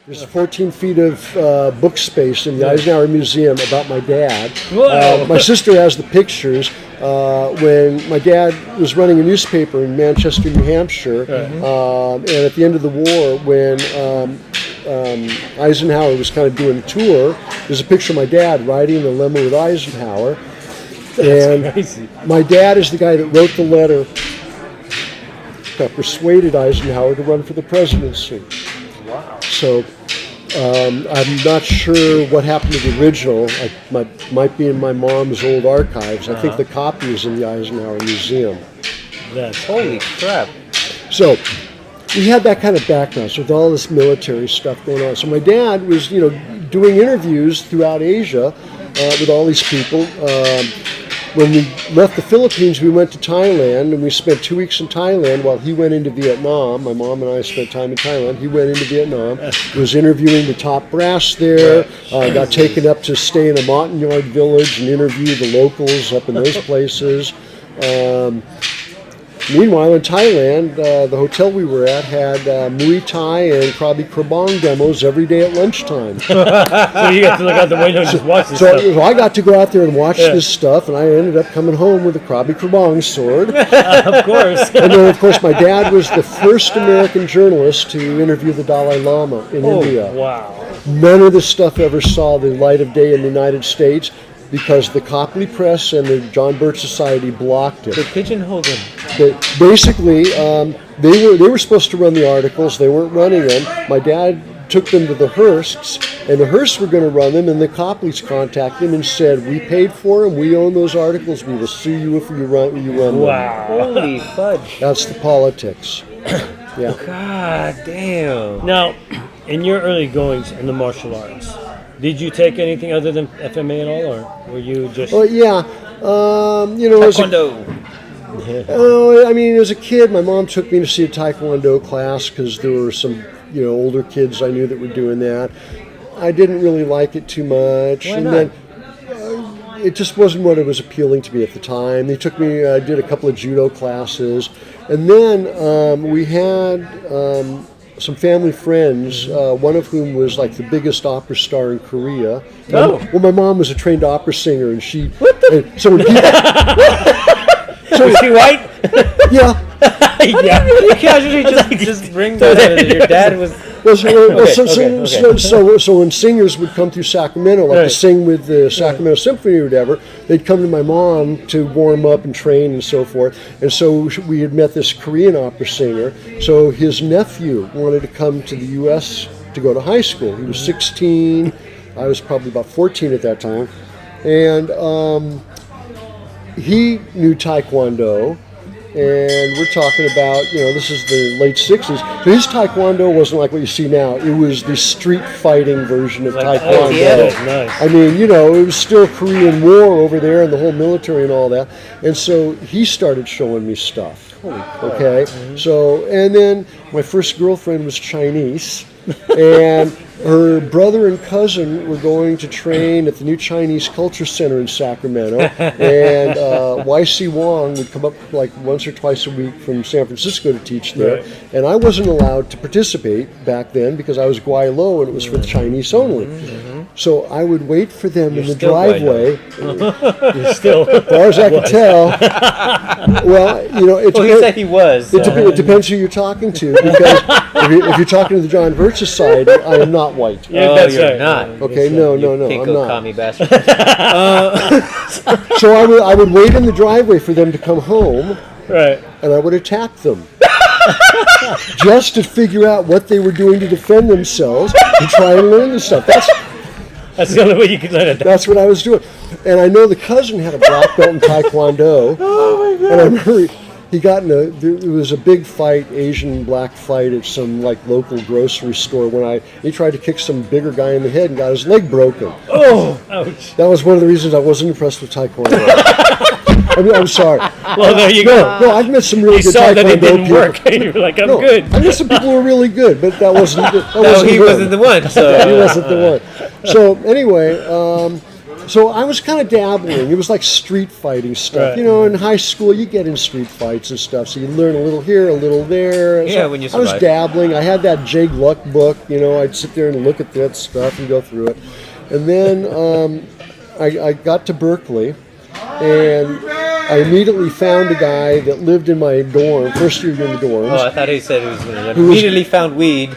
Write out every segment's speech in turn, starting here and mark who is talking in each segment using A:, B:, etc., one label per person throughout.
A: There's 14 feet of book space in the Eisenhower Museum about my dad. My sister has the pictures when my dad was running a newspaper in Manchester, New Hampshire, and at the end of the war, when Eisenhower was kind of doing a tour, there's a picture of my dad riding in a limo with Eisenhower. That's crazy. My dad is the guy that wrote the letter that persuaded Eisenhower to run for the presidency.
B: Wow.
A: So I'm not sure what happened to the original. It might be in my mom's old archives. I think the copy is in the Eisenhower Museum.
B: That's holy crap.
A: So we had that kind of background, so with all this military stuff going on. So my dad was, doing interviews throughout Asia with all these people. When we left the Philippines, we went to Thailand, and we spent 2 weeks in Thailand while he went into Vietnam. My mom and I spent time in Thailand. He went into Vietnam, was interviewing the top brass there, got taken up to stay in a Montagnard village and interview the locals up in those places. Meanwhile, in Thailand, the hotel we were at had Muay Thai and Krabi Krabong demos every day at lunchtime.
B: So you got to look out the window and just watch this stuff.
A: So I got to go out there and watch this stuff, and I ended up coming home with a Krabi Krabong sword.
B: Of course.
A: And then, of course, my dad was the first American journalist to interview the Dalai Lama in India.
B: Wow.
A: None of this stuff ever saw the light of day in the United States because the Copley Press and the John Birch Society blocked it.
B: They pigeonholed him.
A: Basically, they were supposed to run the articles. They weren't running them. My dad took them to the Hearsts, and the Hearsts were going to run them, and the Copleys contacted him and said, "We paid for them. We own those articles. We will sue you if you run them."
B: Wow. Holy fudge.
A: That's the politics. Yeah.
B: God damn. Now, in your early goings in the martial arts, did you take anything other than FMA at all, or were you just...
A: Well, yeah.
B: Taekwondo.
A: As a kid, my mom took me to see a Taekwondo class because there were some, older kids I knew that were doing that. I didn't really like it too much.
B: Why
A: and
B: not?
A: Then it just wasn't what it was appealing to me at the time. They took me, I did a couple of judo classes. And then we had some family friends, one of whom was like the biggest opera star in Korea.
B: Oh.
A: Well, my mom was a trained opera singer, and she...
B: What the...
A: So when people...
B: So was she white?
A: Yeah.
B: Yeah. You casually just bring that. Your dad was...
A: So when singers would come through Sacramento, like to sing with the Sacramento Symphony or whatever, they'd come to my mom to warm up and train and so forth. And so we had met this Korean opera singer. So his nephew wanted to come to the U.S. to go to high school. He was 16. I was probably about 14 at that time. And he knew Taekwondo. And we're talking about, this is the late 60s. So his Taekwondo wasn't like what you see now. It was the street fighting version of Taekwondo.
B: Oh, yeah. Nice.
A: I mean, it was still Korean War over there and the whole military and all that. And so he started showing me stuff.
B: Holy crap.
A: Okay? Mm-hmm. So, and then my first girlfriend was Chinese. And her brother and cousin were going to train at the new Chinese Culture Center in Sacramento, and Y.C. Wong would come up like once or twice a week from San Francisco to teach there, and I wasn't allowed to participate back then because I was Guai Lo and it was for the Chinese only. So I would wait for them in the driveway.
B: Still,
A: as far as I could tell. Well,
B: he said he was.
A: It depends who you're talking to, because if you're talking to the John Birch Society, I am not white.
B: Yeah, that's right.
C: Not.
A: Okay, no, I'm not.
C: Commie bastard.
A: So I would wait in the driveway for them to come home,
B: right,
A: and I would attack them. Just to figure out what they were doing to defend themselves and try and learn this stuff.
B: That's the only way you could learn it.
A: That's what I was doing. And I know the cousin had a black belt in Taekwondo.
B: Oh, my God.
A: And I remember he got there was a big fight, Asian black fight at some local grocery store when he tried to kick some bigger guy in the head and got his leg broken.
B: Oh, ouch.
A: That was one of the reasons I wasn't impressed with Taekwondo. I'm sorry.
B: Well, there you go.
A: No, I've met some really good
B: Taekwondo
A: Taekwondo
B: that it didn't
A: people.
B: work, and you were like, I'm good.
A: I met some people who were really good, but that wasn't.
C: No, he
A: him.
C: wasn't the one. So
A: He wasn't the one. So anyway, So I was kind of dabbling. It was like street fighting stuff.
B: Right.
A: You know, in high school, you get in street fights and stuff. So you learn a little here, a little there.
C: Yeah,
A: So
C: when you
A: I was
C: survive.
A: dabbling. I had that Jay Gluck book. You know, I'd sit there and look at that stuff and go through it. And then I got to Berkeley, and I immediately found a guy that lived in my dorm, first year in the dorms.
C: Oh, I thought he said it was immediately found weed,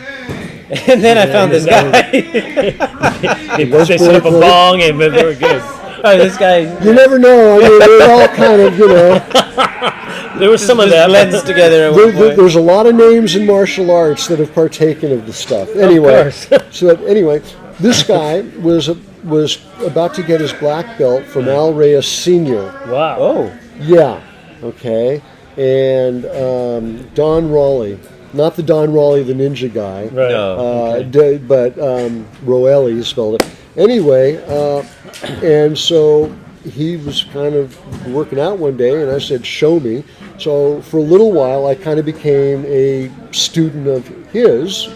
C: and then I found this guy.
B: They set up a bong and they were good.
C: Oh, this guy
A: You never know. I mean, they're all kind of, you know.
B: There was some of that.
C: blends together at one point.
A: There's a lot of names in martial arts that have partaken of the stuff. Anyway,
B: course.
A: this guy was about to get his black belt from Al Reyes Sr.
B: Wow.
C: Oh,
A: Yeah, okay. And Don Raleigh, not the Don Raleigh, the ninja guy,
B: Right.
C: no.
A: but Roelli spelled it. Anyway, and so he was kind of working out one day, and I said, "Show me." So for a little while, I kind of became a student of his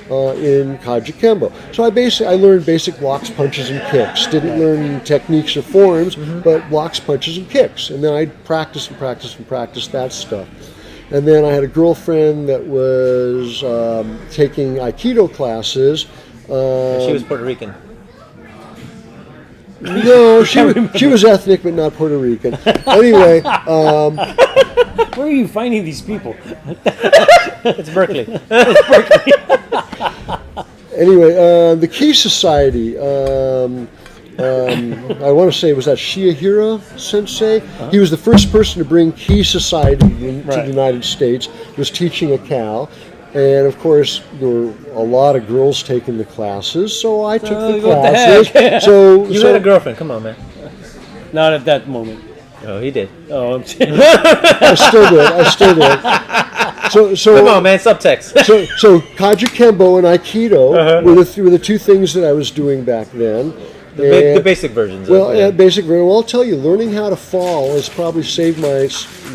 A: in Kaji Kembo. So I learned basic blocks, punches, and kicks. Didn't learn techniques or forms, but blocks, punches, and kicks. And then I practiced and practiced and practiced that stuff. And then I had a girlfriend that was taking Aikido classes.
C: She was Puerto Rican.
A: No, she was ethnic, but not Puerto Rican. Anyway,
B: Where are you finding these people?
C: It's Berkeley.
A: the Key Society. I want to say, was that Shihira Sensei? He was the first person to bring Key Society to
B: Right.
A: the United States. He was teaching a Cal. And of course, there were a lot of girls taking the classes, so I took the
C: what the
A: classes.
C: heck?
A: So,
C: You
A: so
C: had a girlfriend. Come on, man.
B: Not at that moment.
C: Oh, he did.
B: Oh, I'm saying.
A: I still did. So
C: Come on, man. Subtext.
A: So Kaji Kembo and Aikido were the two things that I was doing back then.
C: The basic versions.
A: Well,
C: of it.
A: basic version. Well, I'll tell you, learning how to fall has probably saved my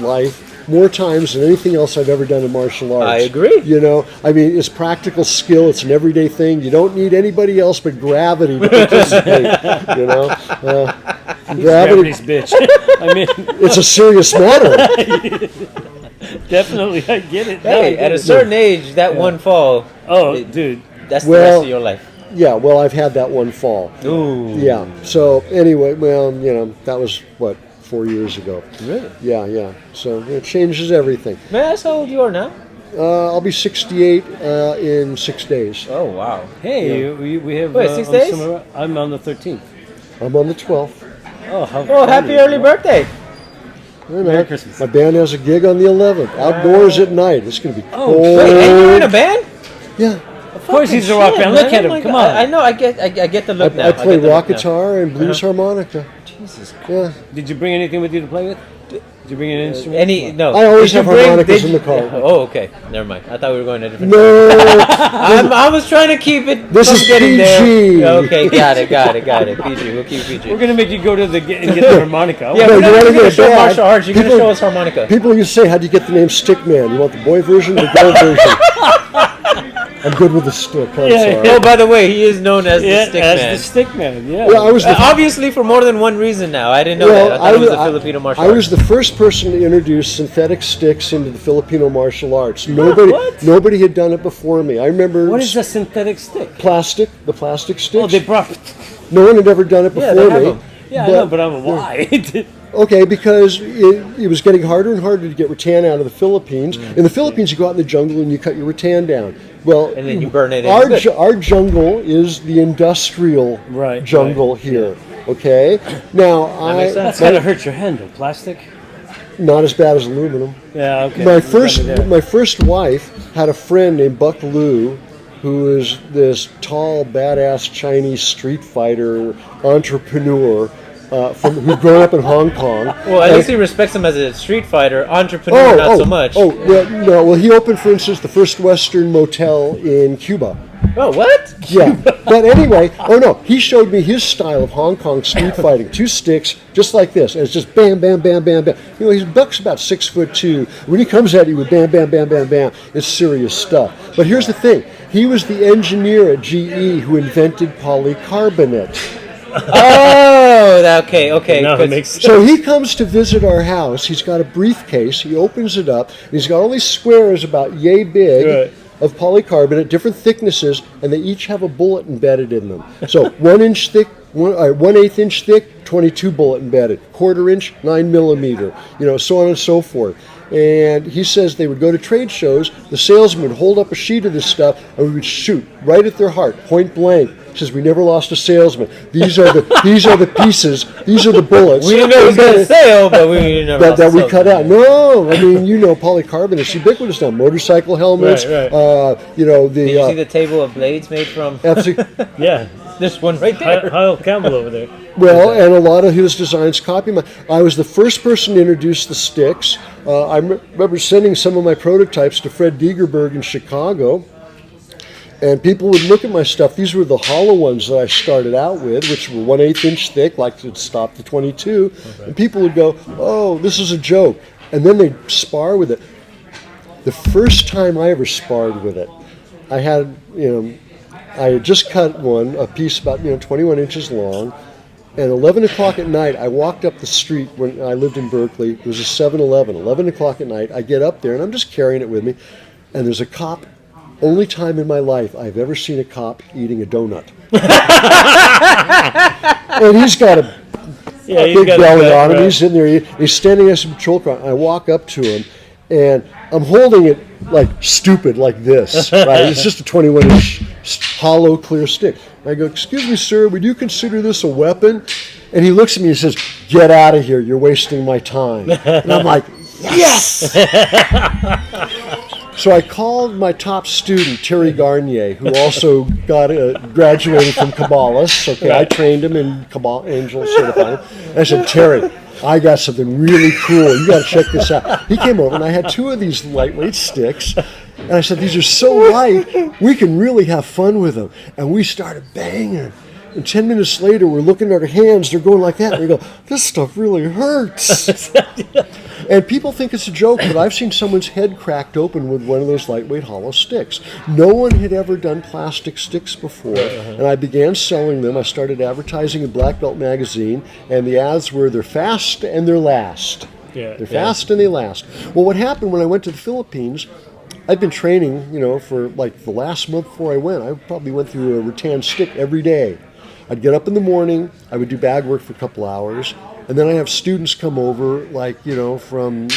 A: life more times than anything else I've ever done in martial arts.
C: I agree.
A: You know, I mean, it's practical skill. It's an everyday thing. You don't need anybody else but gravity to participate. You know,
B: Gravity's bitch. I mean,
A: it's a serious matter.
B: definitely, I get it.
C: Hey, at a certain age, that one fall,
B: Oh, dude.
C: that's the
A: Well-
C: rest of your life.
A: Yeah, well, I've had that one fall.
C: Ooh.
A: Yeah. So anyway, well, you know, that was what, 4 years ago.
C: Really?
A: Yeah. So it changes everything.
C: May I ask how old you are now?
A: I'll be 68 in 6 days.
C: Oh, wow.
B: Hey, we have.
C: Wait, 6
B: on
C: days?
B: summer- I'm on the 13th.
A: I'm on the 12th.
B: Oh, how
C: Oh, happy
B: funny.
C: early birthday.
B: Merry Christmas.
A: My band has a gig on the 11th, outdoors at night. It's going to be
B: Oh,
A: cold.
C: Wait, and you're in a band?
A: Yeah,
B: Of course, he's a rock band. Look at him. Come on.
C: I know. I get the look now.
A: I play
C: get the
A: rock
C: look now.
A: guitar and blues harmonica.
C: Jesus Christ.
A: Yeah,
B: Did you bring anything with you to play with? Did you bring an instrument?
C: No.
A: I always
C: Did you
A: have harmonicas
C: did
A: in the
C: you-
A: car.
C: Oh, okay. Never mind. I thought we were going to a different.
A: no,
C: I was trying to keep it.
A: This
C: from
A: is
C: getting
A: PG.
C: there. Okay, got it. PG. We'll keep PG.
B: We're gonna make you go to the and get the harmonica.
C: Yeah,
A: No,
C: we're
A: you
C: not
A: wanna
C: going to
A: get
C: show
A: bad.
C: martial arts. You're going to
A: People-
C: show us harmonica.
A: people used to say, "How do you get the name Stickman? You want the boy version or the girl version?" I'm good with the stick. I'm
B: Yeah,
A: sorry.
C: Oh, by the way, he is known as
B: Yeah,
C: the stick
B: as
C: man.
B: the stick man. Yeah.
A: Well, I was the
C: Obviously, for more than one reason now. I didn't know that. I thought it was a Filipino martial
A: I
C: art.
A: was the first person to introduce synthetic sticks into the Filipino martial arts. Nobody had done it before me. I remember
B: What is a synthetic stick?
A: the plastic sticks.
B: Oh, they brought.
A: No one had ever done it
C: Yeah,
A: before
C: they have
A: me.
C: them.
B: Yeah, I know, but I'm why?
A: Okay, because it was getting harder and harder to get rattan out of the Philippines. In the Philippines, you go out in the jungle and you cut your rattan down. Well,
C: And then you burn it in
A: Our,
C: the
A: our jungle is the industrial
B: Right,
A: jungle
B: right.
A: here. Okay, now
C: makes sense.
B: That's gotta hurt your hand, though. Plastic.
A: not as bad as aluminum.
B: Yeah. Okay.
A: My
B: You got
A: first
B: me there.
A: my first wife had a friend named Buck Liu, who is this tall, badass Chinese street fighter entrepreneur who'd grown up in Hong Kong.
C: Well, at least he respects him as a street fighter. Entrepreneur, not so much.
A: Oh, well, no. Well, he opened, for instance, the first Western motel in Cuba.
C: Oh, what?
A: Yeah, but anyway, he showed me his style of Hong Kong street fighting. 2 sticks, just like this, and it's just bam, bam, bam, bam, bam. You know, Buck's about 6'2". When he comes at you with bam, bam, bam, bam, bam, it's serious stuff. But here's the thing: he was the engineer at GE who invented polycarbonate.
C: Oh, Oh, okay.
B: Now it
C: 'cause-
B: makes sense.
A: So he comes to visit our house. He's got a briefcase. He opens it up. And he's got all these squares about yay big
B: Right.
A: of polycarbonate, different thicknesses, and they each have a bullet embedded in them. So 1 inch thick, 1/8 inch thick, 22 bullet embedded. 1/4 inch, 9 millimeter. So on and so forth. And he says they would go to trade shows. The salesman would hold up a sheet of this stuff, and we would shoot right at their heart, point blank. He says we never lost a salesman. These are the pieces. These are the bullets.
C: We didn't know it was going to sale, but we didn't know
A: that we cut out. No, I mean polycarbonate ubiquitous now. Motorcycle helmets.
B: Right.
C: Did you see the table of blades made from?
B: Yeah.
C: There's one right there.
B: Heil Campbell over there.
A: Well, and a lot of his designs copy mine. I was the first person to introduce the sticks. I remember sending some of my prototypes to Fred Degerberg in Chicago. And people would look at my stuff. These were the hollow ones that I started out with, which were 1/8 inch thick, like it stopped the 22. Okay. And people would go, "Oh, this is a joke," and then they'd spar with it. The first time I ever sparred with it, I had just cut a piece about 21 inches long. And 11 o'clock at night, I walked up the street when I lived in Berkeley. It was a 7-Eleven. 11 o'clock at night, I get up there, and I'm just carrying it with me. And there's a cop. Only time in my life I've ever seen a cop eating a donut. And he's got a big belly on him. Right. He's in there. He's standing next to a patrol car. I walk up to him, and I'm holding it like stupid, like this. Right? It's just a 21-inch hollow, clear stick. I go, "Excuse me, sir, would you consider this a weapon?" And he looks at me and says, "Get out of here. You're wasting my time." And I'm like, yes! So I called my top student, Terry Garnier, who also graduated from Cabales. Okay, I trained him in Cabal Angel certified. And I said, "Terry, I got something really cool. You got to check this out." He came over, and I had 2 of these lightweight sticks. And I said, "These are so light, we can really have fun with them." And we started banging. And 10 minutes later, we're looking at our hands. They're going like that. And we go, "This stuff really hurts." And people think it's a joke, but I've seen someone's head cracked open with one of those lightweight hollow sticks. No one had ever done plastic sticks before, and I began selling them. I started advertising in Black Belt magazine, and the ads were, "They're fast and they're last." They're fast and they last. Well, what happened when I went to the Philippines, I've been training, for like the last month before I went. I probably went through a rattan stick every day. I'd get up in the morning, I would do bag work for a couple hours, and then I have students come over, from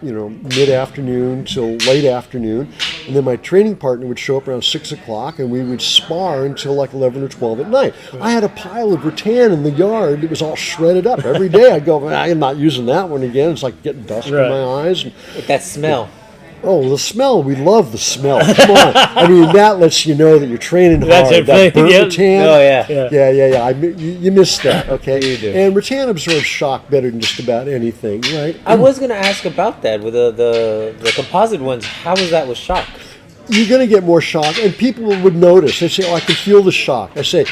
A: mid-afternoon till late afternoon, and then my training partner would show up around 6 o'clock, and we would spar until like 11 or 12 at night. I had a pile of rattan in the yard. It was all shredded up. Every day I'd go, "I'm not using that one again." It's like getting dust in my eyes.
C: With that smell.
A: Oh, the smell. We love the smell. Come on. I mean, that lets you know that you're training hard. That burnt rattan.
C: Oh, yeah.
A: Yeah. You missed that, okay?
C: You do.
A: And rattan absorbs shock better than just about anything, right?
C: I was going to ask about that with the composite ones. How is that with shock?
A: You're going to get more shock, and people would notice. They say, "Oh, I can feel the shock." I say,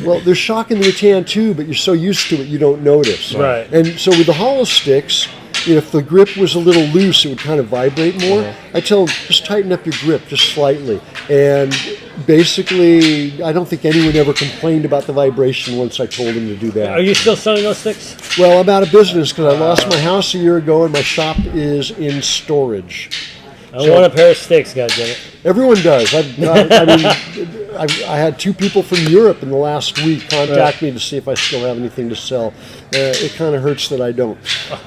A: well, there's shock in the rattan too, but you're so used to it you don't notice.
B: Right.
A: And so with the hollow sticks, if the grip was a little loose, it would kind of vibrate more. I tell them, just tighten up your grip just slightly. And basically, I don't think anyone ever complained about the vibration once I told them to do that.
B: Are you still selling those sticks?
A: Well, I'm out of business because I lost my house a year ago and my shop is in storage.
B: I want a pair of sticks, goddammit.
A: Everyone does. I had 2 people from Europe in the last week contact me to see if I still have anything to sell. It kind of hurts that I don't.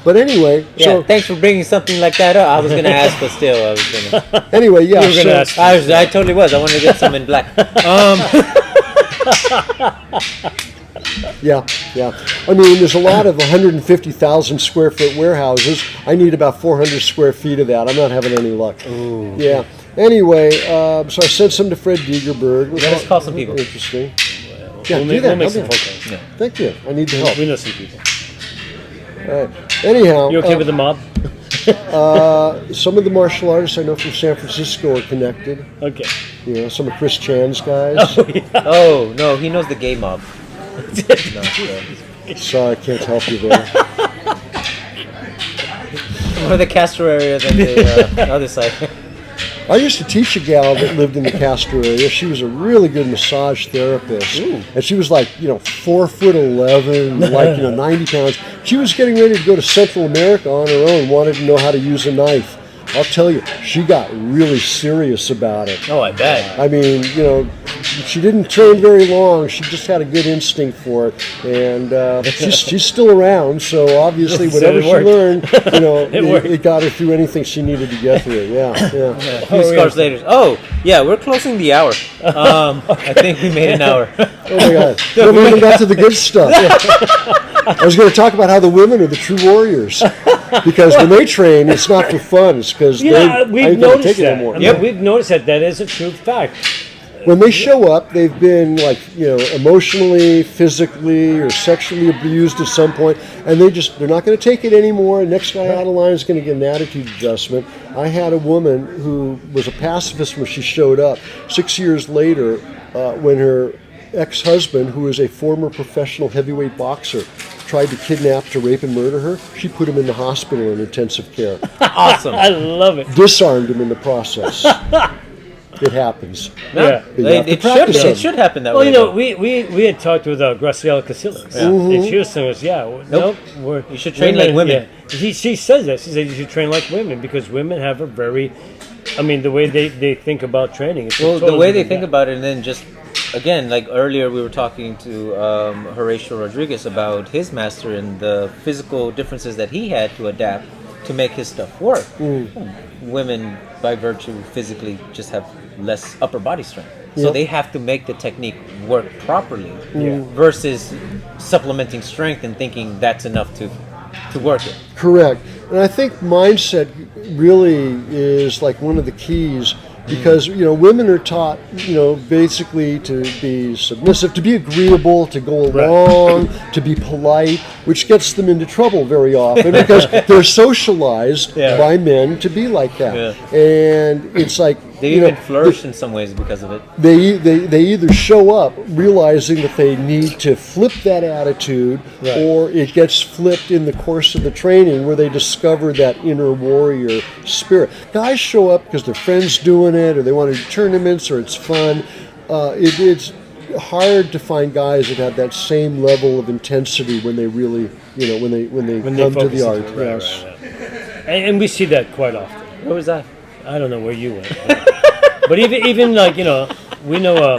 A: But anyway,
C: so thanks for bringing something like that up. I was going to ask, but still, I was going to.
A: Anyway, yeah.
B: You were going to ask.
C: I totally was. I wanted to get some in black.
A: Yeah. I mean, there's a lot of 150,000 square foot warehouses. I need about 400 square feet of that. I'm not having any luck.
B: Ooh.
A: Yeah. Anyway, so I sent some to Fred Degerberg.
C: Let us call some people.
A: Interesting.
B: We'll make some phone calls.
C: Yeah.
A: Thank you. I need the help.
B: We know some people.
A: All right. Anyhow.
B: You okay with the mob?
A: Some of the martial artists I know from San Francisco are connected.
B: Okay.
A: Some of Chris Chan's guys.
B: Oh, yeah.
C: Oh, no, he knows the gay mob.
A: Sorry, I can't help you there.
C: More the Castro area than the other side.
A: I used to teach a gal that lived in the Castro area. She was a really good massage therapist. And she was like, 4'11", like, 90 pounds. She was getting ready to go to Central America on her own, wanted to know how to use a knife. I'll tell you, she got really serious about it.
C: Oh, I bet.
A: I mean, she didn't train very long. She just had a good instinct for it, and she's still around. So obviously,
B: So
A: whatever
B: it
A: she
B: worked.
A: learned,
B: worked.
A: it got her through anything she needed to get through. Yeah.
C: A few scars later. Oh, yeah, we're closing the hour. I think we made an hour.
A: Oh my God! We haven't even got to the good stuff. I was going to talk about how the women are the true warriors, because when they train, it's not for fun. It's because
B: we've
A: I ain't gonna
B: noticed
A: take it
B: that.
A: anymore.
B: I mean, we've noticed that is a true fact.
A: When they show up, they've been emotionally, physically, or sexually abused at some point, and they're not going to take it anymore. The next guy out of line is going to get an attitude adjustment. I had a woman who was a pacifist when she showed up. 6 years later, when her ex-husband, who is a former professional heavyweight boxer, tried to kidnap, to rape, and murder her, she put him in the hospital in intensive care.
C: Awesome.
B: I love it.
A: Disarmed him in the process. It happens.
B: Yeah.
A: But you have to
C: It
A: practice
C: should,
A: them.
C: it should happen that
B: Well,
C: way. though.
B: we had talked with Graciela Casillas, and she was saying, nope,
C: You should train like women.
B: Yeah. She says that. She said you should train like women because women have a very, the way they think about training. It's
C: Well, the
B: totally
C: way they
B: different
C: think
B: guy.
C: about it, and then just again, like earlier, we were talking to Horatio Rodriguez about his master and the physical differences that he had to adapt to make his stuff work. Women, by virtue, physically just have less upper body strength, so
A: Yep.
C: they have to make the technique work properly.
B: Yeah.
C: Versus supplementing strength and thinking that's enough to work it.
A: Correct. And I think mindset really is like one of the keys, because women are taught basically to be submissive, to be agreeable, to go along, to be polite, which gets them into trouble very often because they're socialized by men to be like that. And it's like
C: They even flourish in some ways because of it.
A: they either show up realizing that they need to flip that attitude, or it gets flipped in the course of the training where they discover that inner warrior spirit. Guys show up because their friends doing it, or they want to do tournaments, or it's fun. It's hard to find guys that have that same level of intensity when they really, when they come to
B: focus
A: the
B: on
A: art.
B: it. Right,
A: Yes.
B: right. And we see that quite often.
C: What was that?
B: I don't know where you went, but even like we know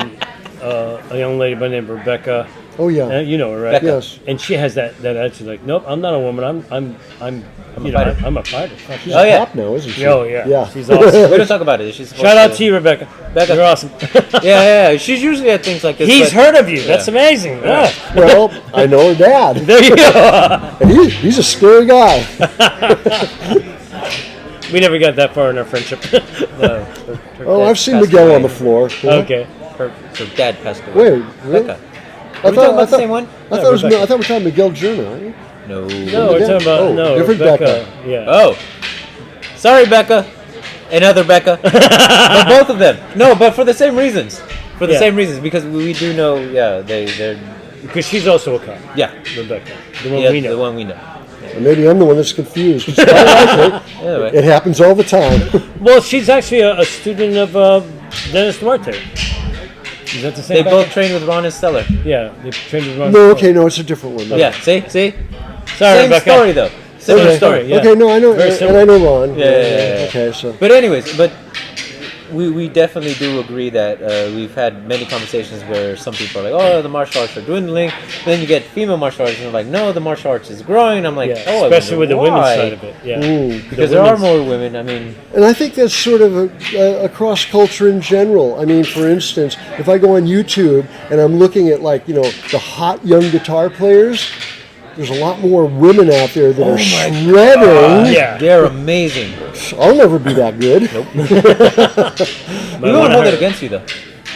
B: a young lady by the name of Rebecca.
A: Oh yeah.
B: You know her, right?
C: Becca.
A: Yes.
B: And she has that attitude, like, nope, I'm not a woman. I'm
C: a fighter.
B: I'm a fighter.
A: She's
C: Oh, yeah.
A: top now, isn't she?
B: Oh yeah.
A: Yeah.
B: She's awesome.
C: We don't talk about it. She's supposed
B: Shout out to you, Rebecca.
C: Becca.
B: You're awesome.
C: Yeah. She's usually at things like this.
B: He's
C: but-
B: heard of you. That's amazing. Yeah.
A: Well, I know her dad,
B: There you go.
A: and he's a scary guy.
B: We never got that far in our friendship.
C: No,
A: Oh, I've seen Miguel on the floor.
B: Okay.
C: Her dad passed away.
A: Wait, really?
C: Becca.
A: I
C: Are we talking about the same one?
A: I thought it was.
B: Rebecca.
A: I thought we were talking Miguel German. Aren't we?
C: No.
B: No, we're talking about
A: different
B: Rebecca. Yeah.
C: Oh. Sorry, Becca. Another Becca. But both of them. No, but for the same reasons. For the
B: Yeah.
C: same reasons, because we do know, they're,
B: Because she's also a cop.
C: yeah.
B: Rebecca. The one
C: Yeah,
B: we know.
C: the one we know.
A: Or maybe I'm the one that's confused. It's quite likely.
C: Anyway.
A: It happens all the time.
B: Well, she's actually a student of Dennis Duarte. Is that the same
C: They
B: guy?
C: both trained with Ron and Stellar.
B: Yeah, they trained with Ron.
A: No, okay, no, it's a different one.
C: Yeah, see?
B: Sorry,
C: Same
B: Rebecca.
C: story, though. Similar
A: Okay.
C: story.
B: Yeah.
A: Okay, no, I know,
B: Very
A: and
B: similar.
A: I know Ron.
C: Yeah.
A: Okay, so
C: But anyways, we definitely do agree that we've had many conversations where some people are like, oh, the martial arts are dwindling. Then you get female martial arts and they're like, no, the martial arts is growing. And I'm like,
B: Yeah,
C: oh, I
B: especially with
C: wonder
B: the women's
C: why.
B: side of it. Yeah.
C: Because
B: The
C: there are
B: women's-
C: more women. I mean,
A: And I think that's sort of across culture in general. I mean, for instance, if I go on YouTube and I'm looking at the hot young guitar players, there's a lot more women out there that are shredding.
B: Yeah.
C: they're amazing.
A: I'll never be that good.
C: We won't hold it against you, though.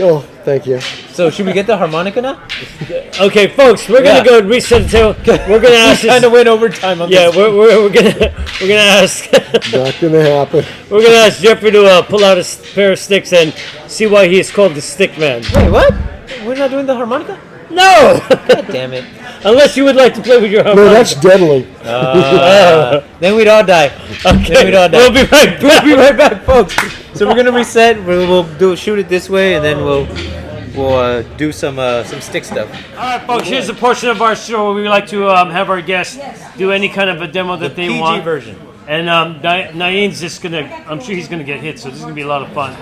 A: Oh, thank you.
C: So should we get the harmonica now?
B: Okay, folks, we're gonna
C: Yeah.
B: go and reset the table. We're gonna ask
C: Kind
B: this.
C: of went overtime on
B: Yeah,
C: this.
B: we're gonna ask
A: Not gonna happen.
B: we're gonna ask Jeffrey to pull out a pair of sticks and see why he is called the Stick Man.
C: Wait, what? We're not doing the harmonica?
B: No!
C: God damn it.
B: Unless you would like to play with your harmonica.
A: No, that's deadly.
C: Then we'd all die.
B: Okay,
C: Then we'd all die.
B: we'll be right back.
C: We'll be right back, folks. So we're gonna reset. We'll shoot it this way, and then we'll do some stick stuff.
B: All right, folks, here's a portion of our show where we like to have our guests do any kind of a demo that they
C: PG
B: want.
C: version.
B: And Nyane's just going to, I'm sure he's going to get hit, so this is going to be a lot of fun.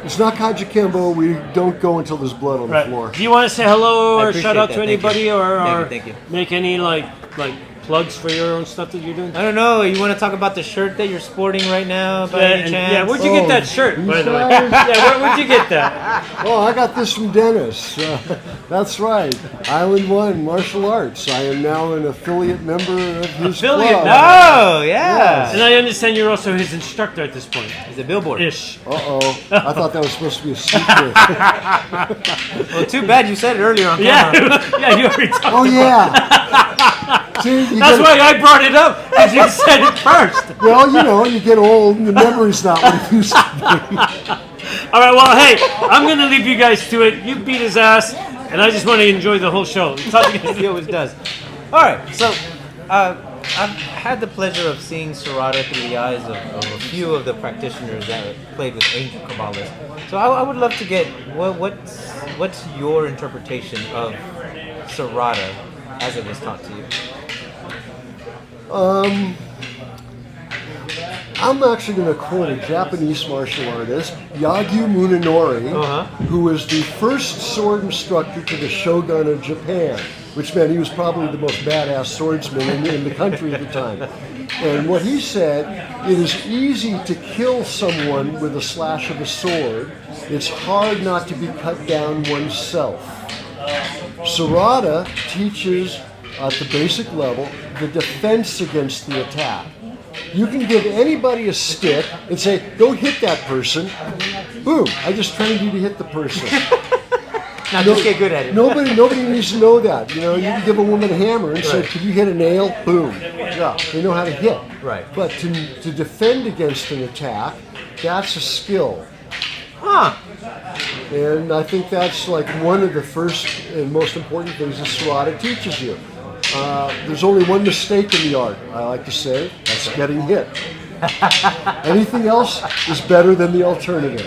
A: It's not Kajikembo. We don't go until there's blood on the
B: Right.
A: floor.
B: Do you want to say hello
C: I
B: or
C: appreciate
B: shout out
C: that.
B: to
C: Thank
B: anybody
C: you.
B: or
C: Thank you.
B: make any like plugs for your own stuff that you're doing?
C: I don't know. You want to talk about the shirt that you're sporting right now, by any chance?
B: Yeah, where'd you get that shirt, by the way?
A: guys?
B: Yeah, where'd you get that?
A: Oh, I got this from Dennis. That's right. Island One Martial Arts. I am now an affiliate member of his
B: Affiliate?
A: club.
C: Oh, yeah.
B: And I understand you're also his instructor at this point.
C: It's a billboard.
B: Ish.
A: Uh-oh. I thought that was supposed to be a secret.
C: Well, too bad you said it earlier on
B: Yeah,
C: camera.
B: yeah, you already talked.
A: Oh, yeah. See, you
B: That's
A: get,
B: why I brought it up, because you said it first.
A: well, you get old and the memory's not what it used to be.
B: All right, well, hey, I'm going to leave you guys to it. You beat his ass, and I just want to enjoy the whole show. It's all you can
C: He
B: do.
C: always does. All right, so I've had the pleasure of seeing Serrata through the eyes of a few of the practitioners that played with Angel Kabbalists. So I would love to get what's your interpretation of Serrata as it was taught to you?
A: I'm actually going to quote a Japanese martial artist, Yagyu Munenori, who was the first sword instructor to the shogun of Japan, which meant he was probably the most badass swordsman in the country at the time. And what he said, it is easy to kill someone with a slash of a sword. It's hard not to be cut down oneself. Serrata teaches at the basic level the defense against the attack. You can give anybody a stick and say, go hit that person. Boom, I just trained you to hit the person.
C: Now just get good at it.
A: Nobody needs to know that. You can give a woman a hammer and say, could you hit a nail? Boom. Yeah, they know how to hit.
C: Right.
A: But to defend against an attack, that's a skill.
C: Huh.
A: And I think that's like one of the first and most important things that Serrata teaches you. There's only one mistake in the art, I like to say, that's getting hit. Anything else is better than the alternative.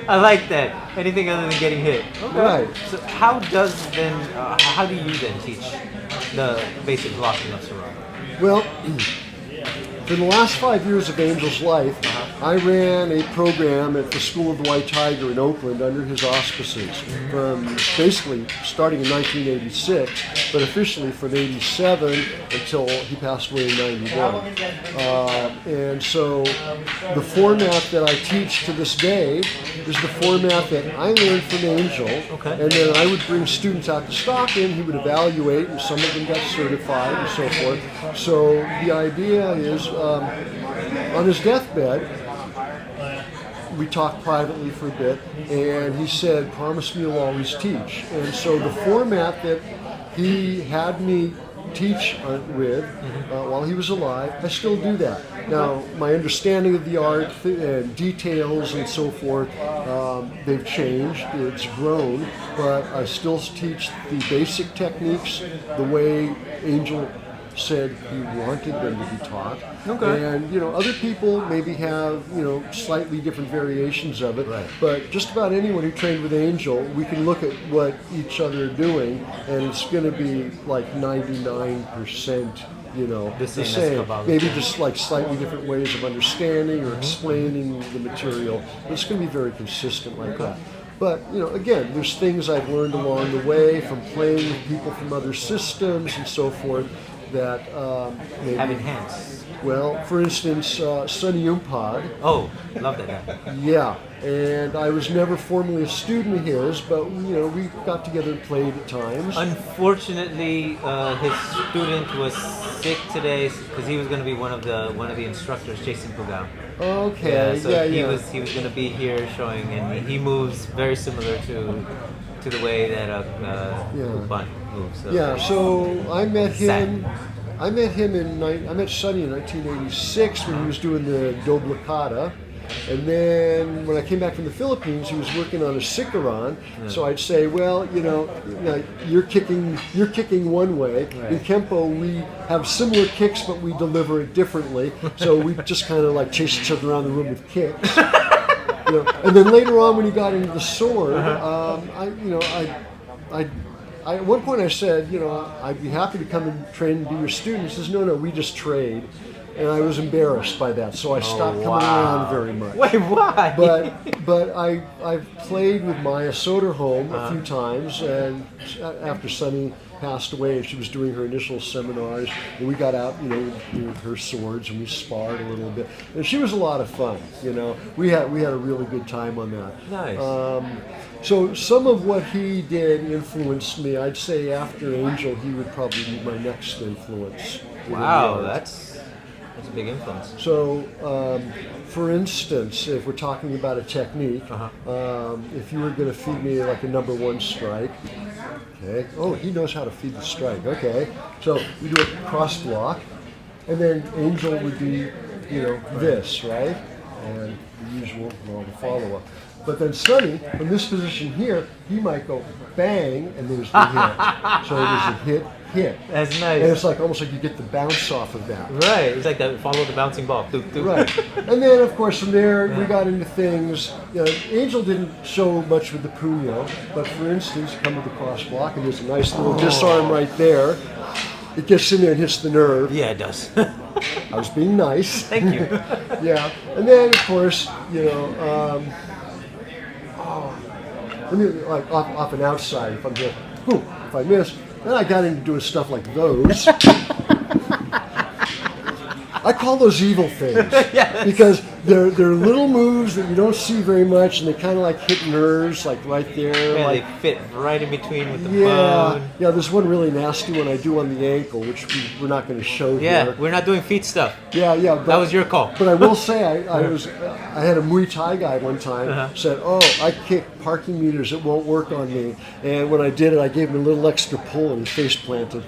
C: I like that. Anything other than getting hit. Okay.
A: Right.
C: So how do you then teach the basic blocking of Serrata?
A: Well, for the last 5 years of Angel's life, I ran a program at the School of the White Tiger in Oakland under his auspices, from basically starting in 1986, but officially from 87 until he passed away in 91. And so the format that I teach to this day is the format that I learned from Angel, and then I would bring students out to Stockton, he would evaluate, and some of them got certified and so forth. So the idea is, on his deathbed, we talked privately for a bit, and he said, promise me you'll always teach. And so the format that he had me teach with while he was alive, I still do that. Now, my understanding of the art and details and so forth, they've changed, it's grown, but I still teach the basic techniques the way Angel said he wanted them to be taught.
C: Okay.
A: And other people maybe have slightly different variations of it.
C: Right.
A: But just about anyone who trained with Angel, we can look at what each other are doing, and it's going to be like 99%.
C: The same as Kabbalah.
A: Maybe just like slightly different ways of understanding or explaining the material. But it's going to be very consistent like that. But, again, there's things I've learned along the way from playing with people from other systems and so forth that maybe
C: Have enhanced.
A: well, for instance, Sonny Umpad.
C: Oh, love that guy.
A: Yeah, and I was never formally a student of his, but we got together and played at times.
C: Unfortunately, his student was sick today because he was going to be one of the instructors, Jason Pugao.
A: Okay,
C: So he was going to be here showing, and he moves very similar to the way that Bunt moves. So
A: So I met him.
C: Sad.
A: I met Sonny in 1986 when he was doing the Doblicata. And then when I came back from the Philippines, he was working on a Sikaran. So I'd say, well, you're kicking one way. In Kempo, we have similar kicks, but we deliver it differently. So we just kind of like chase each other around the room with kicks. And then later on, when he got into the sword, at one point I said, I'd be happy to come and train and be your student. He says, no, we just trade. And I was embarrassed by that, so I stopped coming around very much.
C: Wait, why?
A: But I've played with Maya Soderholm a few times, and after Sunny passed away and she was doing her initial seminars, and we got out, with her swords and we sparred a little bit, and she was a lot of fun. We had a really good time on that.
C: Nice.
A: So some of what he did influenced me. I'd say after Angel, he would probably be my next influence.
C: Wow, that's a big influence.
A: So, for instance, if we're talking about a technique, if you were going to feed me like a number one strike, okay. Oh, he knows how to feed the strike. Okay. So we do a cross block, and then Angel would be, this, right? And the usual, the follow-up. But then Sunny, from this position here, he might go bang, and there's the hit. So there's a hit.
C: That's nice.
A: And it's like almost like you get the bounce off of that.
C: Right. It's like that. Follow the bouncing ball. Doop, doop.
A: Right. And then, of course, from there we got into things. Angel didn't show much with the puño, but for instance, come with the cross block, and there's a nice little disarm right there. It gets in there and hits the nerve.
C: Yeah, it does.
A: I was being nice.
C: Thank you.
A: Yeah. And then, of course, let me like off an outside. If I'm just, if I miss, then I got into doing stuff like those. I call those evil things because they're little moves that you don't see very much, and they kind of like hit nerves, like right there.
C: Yeah,
A: like,
C: they fit right in between with the bone.
A: Yeah. There's one really nasty one I do on the ankle, which we're not going to show
C: Yeah,
A: here.
C: we're not doing feet stuff.
A: Yeah. But,
C: that was your call.
A: But I will say, I had a Muay Thai guy one time said, "Oh, I kick parking meters; it won't work on me." And when I did it, I gave him a little extra pull, and he face planted.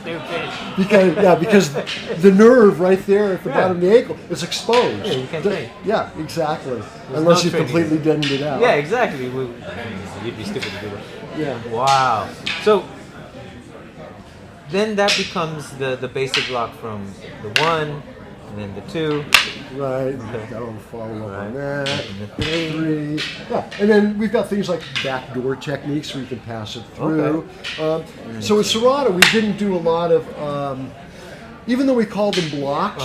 C: Stupid.
A: Because the nerve right there at the bottom of the ankle is exposed.
C: Yeah, you can't train.
A: Yeah, exactly. Unless
C: no
A: you've
C: training.
A: completely deadened it out.
C: Yeah, exactly. You'd be stupid to do that.
A: Yeah.
C: Wow. So then that becomes the basic block from the 1, and then the 2.
A: Right. Got a follow up on that. And the 3. Yeah. And then we've got things like backdoor techniques where you can pass it through.
C: Okay.
A: So with Serrata, we didn't do a lot of, even though we called them blocks,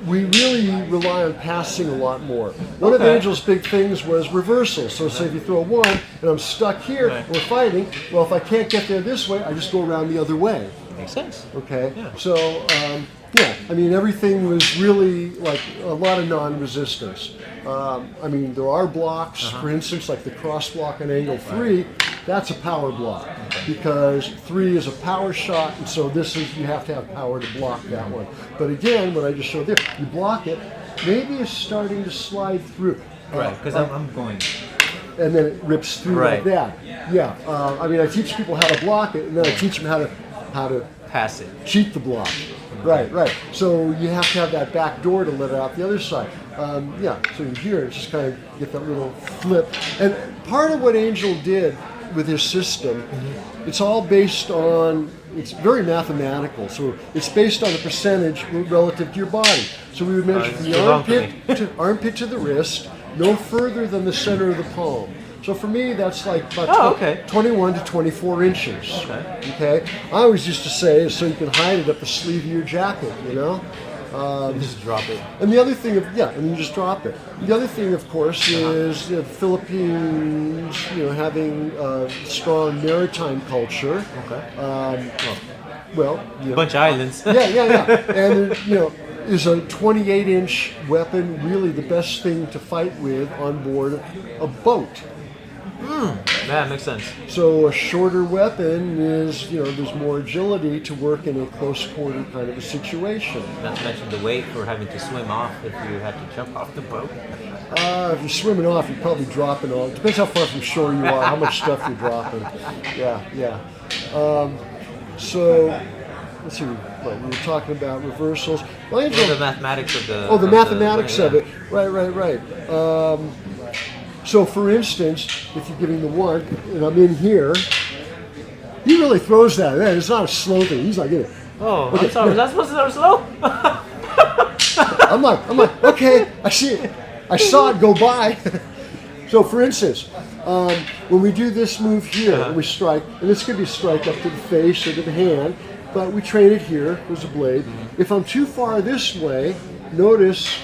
A: we really rely on passing a lot more. One of Angel's big things was reversal. So say if you throw 1 and I'm stuck here, and we're fighting, well, if I can't get there this way, I just go around the other way.
C: Makes sense.
A: Okay?
C: Yeah.
A: So, everything was really like a lot of non-resistance. There are blocks, for instance, like the cross block on angle 3, that's a power block because 3 is a power shot, and so you have to have power to block that one. But again, what I just showed there, you block it, maybe it's starting to slide through.
C: Right, because I'm going.
A: And then it rips through like that. Yeah. I teach people how to block it, and then I teach them how to
C: Pass it.
A: cheat the block. Right. So you have to have that back door to let it out the other side. So here it's just kind of get that little flip. And part of what Angel did with his system, it's all based on, it's very mathematical. So it's based on the percentage relative to your body. So we would measure from the armpit to the wrist, no further than the center of the palm. So for me, that's like about 21 to 24 inches. Okay. I always used to say, so you can hide it up the sleeve of your jacket,
C: Just drop it.
A: And the other thing, and you just drop it. The other thing, of course, is the Philippines, having a strong maritime culture.
C: Okay.
A: A
C: bunch of islands.
A: And is a 28-inch weapon really the best thing to fight with on board a boat?
C: That makes sense.
A: So a shorter weapon is, there's more agility to work in a close quarter kind of a situation.
C: Not to mention the weight for having to swim off if you had to jump off the boat.
A: If you're swimming off, you're probably dropping all. Depends how far from shore you are, how much stuff you're dropping. Yeah. let's see, what, we were talking about reversals. Well, Angel,
C: the mathematics of the.
A: oh, the mathematics
C: yeah.
A: of it. Right. So, for instance, if you're giving the 1, and I'm in here, he really throws that. It's not a slow thing. He's like,
C: Oh, I'm sorry. Was that supposed to start slow?
A: I'm like, okay, I see it. I saw it go by. So, for instance, when we do this move here, we strike, and this could be strike up to the face or to the hand, but we train it here. There's a blade. If I'm too far this way, notice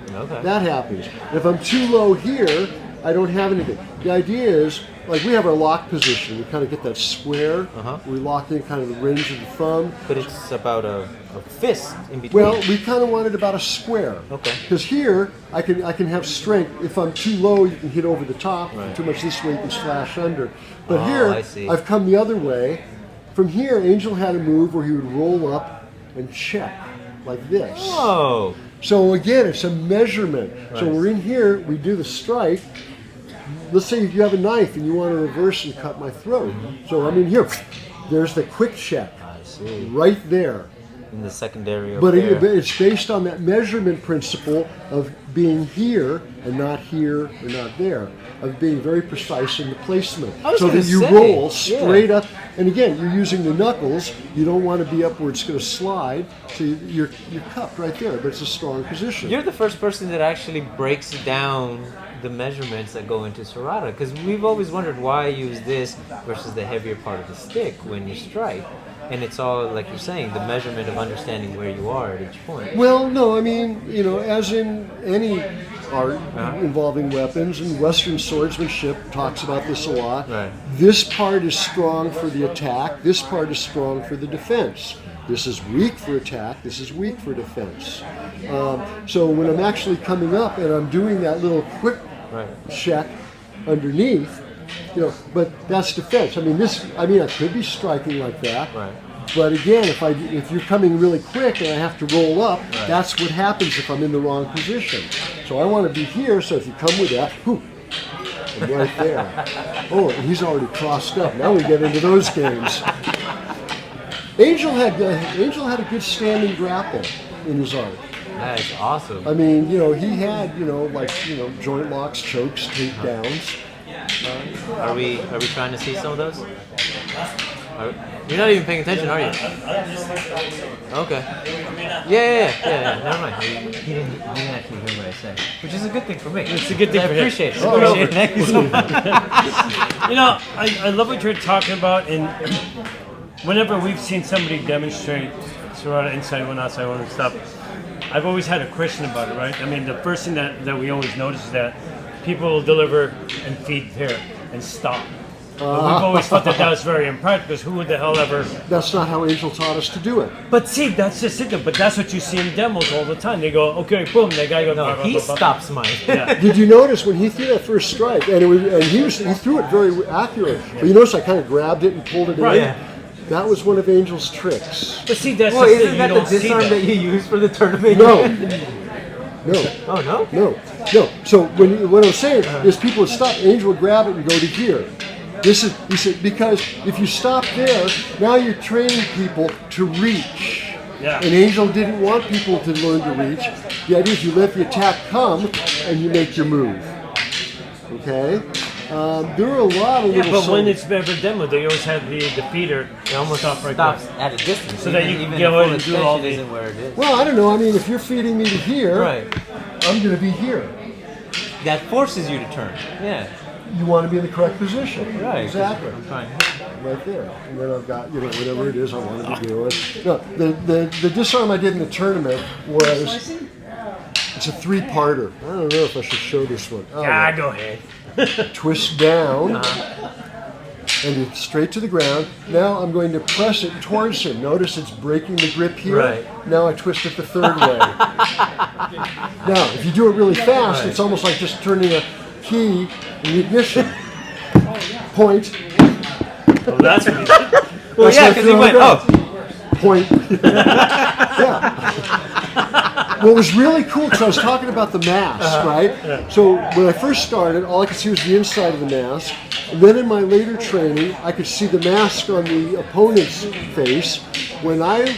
A: that happens. If I'm too low here, I don't have anything. The idea is, like we have our lock position. We kind of get that square. We lock in kind of the range of the thumb.
C: But it's about a fist in between.
A: Well, we kind of want it about a square.
C: Okay.
A: Because here, I can have strength. If I'm too low, you can hit over the top. If I'm too much this way, you can slash under. But here,
C: I see.
A: I've come the other way. From here, Angel had a move where he would roll up and check, like this.
C: Oh.
A: So again, it's a measurement. So
C: Right.
A: we're in here, we do the strike. Let's say you have a knife and you want to reverse and cut my throat. So I'm in here. There's the quick check.
C: I see.
A: Right there.
C: In the secondary.
A: But
C: there.
A: it's based on that measurement principle of being here and not here or not there, of being very precise in the placement,
C: I was
A: so that
C: gonna
A: you
C: say,
A: roll
C: yeah.
A: straight up. And again, you're using the knuckles. You don't want to be up where it's going to slide. So you're cupped right there, but it's a strong position.
C: You're the first person that actually breaks down the measurements that go into Serrata, because we've always wondered why use this versus the heavier part of the stick when you strike. And it's all, like you're saying, the measurement of understanding where you are at each point.
A: Well, no, I mean, as in any art involving weapons, and Western swordsmanship talks about this a lot.
C: Right.
A: This part is strong for the attack, this part is strong for the defense. This is weak for attack, this is weak for defense. So when I'm actually coming up and I'm doing that little quick check underneath, but that's defense. I could be striking like that.
C: Right.
A: But again, if you're coming really quick and I have to roll up, that's what happens if I'm in the wrong position. So I want to be here, so if you come with that, I'm right there. Oh, and he's already crossed up. Now we get into those games. Angel had a good standing grapple in his art.
C: That's awesome.
A: I mean, he had, joint locks, chokes, takedowns.
C: Are we trying to see some of those? You're not even paying attention, are you? Okay. Yeah. Never mind. He didn't actually hear what I said, which is a good thing for me.
B: It's a good thing
C: I
B: for him.
C: appreciate it.
A: Oh,
C: Appreciate it. Thank you so much.
B: I love what you're talking about, and whenever we've seen somebody demonstrate Serrata inside one, outside one and stuff, I've always had a question about it, right? I mean, the first thing that we always notice is that people will deliver and feed here and stop. But we've always thought that was very impractical, because who the hell ever...
A: That's not how Angel taught us to do it.
B: But see, that's just it. But that's what you see in demos all the time. They go, okay, boom, that guy goes...
C: No, he stops mine.
B: Yeah.
A: Did you notice when he threw that first strike, and he threw it very accurate, but you notice I kind of grabbed it and pulled it
B: Right.
A: in?
C: Yeah.
A: That was one of Angel's tricks.
B: But see, that's
C: Well,
B: the thing.
C: isn't that
B: You
C: the
B: don't see
C: disarm
B: that.
C: that you use for the tournament?
A: No.
C: Oh, no?
A: No. So what I'm saying is people would stop, Angel would grab it and go to here. He said, because if you stop there, now you're training people to reach.
B: Yeah.
A: And Angel didn't want people to learn to reach. The idea is you let the attack come and you make your move. Okay? There are a lot of
B: Yeah,
A: little
B: but when
A: songs.
B: it's ever demoed, they always have the feeder. They almost stop right
C: Stops
B: there.
C: at a distance.
B: So that you can
C: even
B: go
C: the
B: in
C: full
B: and do all
C: extension
B: the-
C: isn't where it is.
A: Well, I don't know. I mean, if you're feeding me to here,
C: Right.
A: I'm going to be here.
C: That forces you to turn. Yeah.
A: You want to be in the correct position.
C: Right.
A: Exactly.
C: I'm trying.
A: Right there. And then I've got, whatever it is I want to be doing. No, the disarm I did in the tournament was, it's a 3-parter. I don't know if I should show this one. Oh,
B: Go ahead.
A: twist down, and it's straight to the ground. Now I'm going to press it towards him. Notice it's breaking the grip here.
C: Right.
A: Now I twist it the third way. Now, if you do it really fast, it's almost like just turning a key in the ignition. Point.
B: Well, that's what he did.
C: Well,
A: That's
C: yeah,
A: like
C: because he
A: throwing
C: went,
A: down.
C: oh.
A: Point. Yeah. Well, it was really cool because I was talking about the mask, right? So when I first started, all I could see was the inside of the mask. And then in my later training, I could see the mask on the opponent's face. When I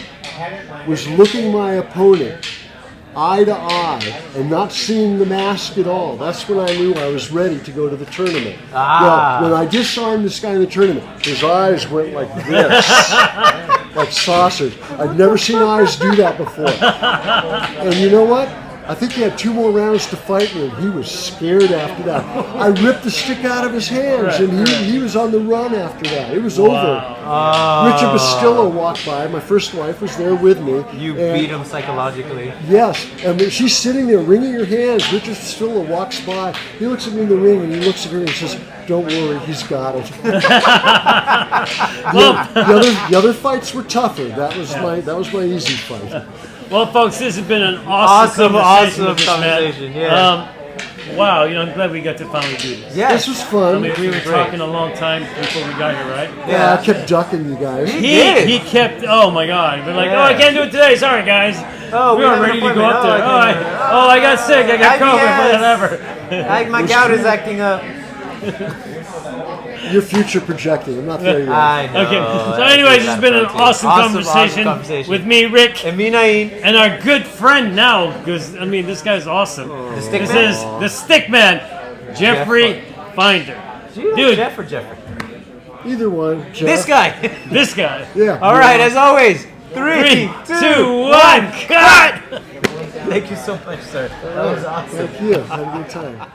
A: was looking my opponent eye to eye and not seeing the mask at all, that's when I knew I was ready to go to the tournament. Now, when I disarmed this guy in the tournament, his eyes went like this, like sausage. I'd never seen eyes do that before. And you know what? I think he had 2 more rounds to fight me, and he was scared after that. I ripped the stick out of his hands, and he was on the run after that. It was over. Richard Bastillo walked by. My first wife was there with me.
D: You beat him psychologically.
A: Yes, and when she's sitting there wringing her hands, Richard Bastillo walks by. He looks at me in the ring, and he looks at her and says, "Don't worry, he's got it." the other fights were tougher. That was my easy fight.
B: Well, folks, this has been an awesome conversation with this
D: conversation.
B: man.
D: Yeah.
B: Wow, I'm glad we got to finally do this.
D: Yeah.
A: This was fun.
B: I mean, we were talking a long time before we got here, right?
A: Yeah, I kept ducking you guys.
B: He kept. Oh my God! We're like, I can't do it today. Sorry, guys.
D: Oh,
B: we weren't ready to go up there. I got sick. I got COVID. Whatever.
D: My gout is acting up.
A: Your future projecting. I'm not there yet.
D: I know.
B: Okay. So, anyways, this has been an awesome conversation with me, Rick,
D: and me, Naeem,
B: and our good friend now, because this guy's awesome.
D: The Stick
B: This
D: Man?
B: is the Stick Man, Jeffrey Finder.
D: Dude, Jeff or Jeffrey?
A: Either one. Jeff.
D: This guy.
B: This guy.
A: Yeah.
D: All right, as always, 3, 2, 1,
B: cut!
D: Thank you so much, sir. That was awesome.
A: Thank you. Had a good time.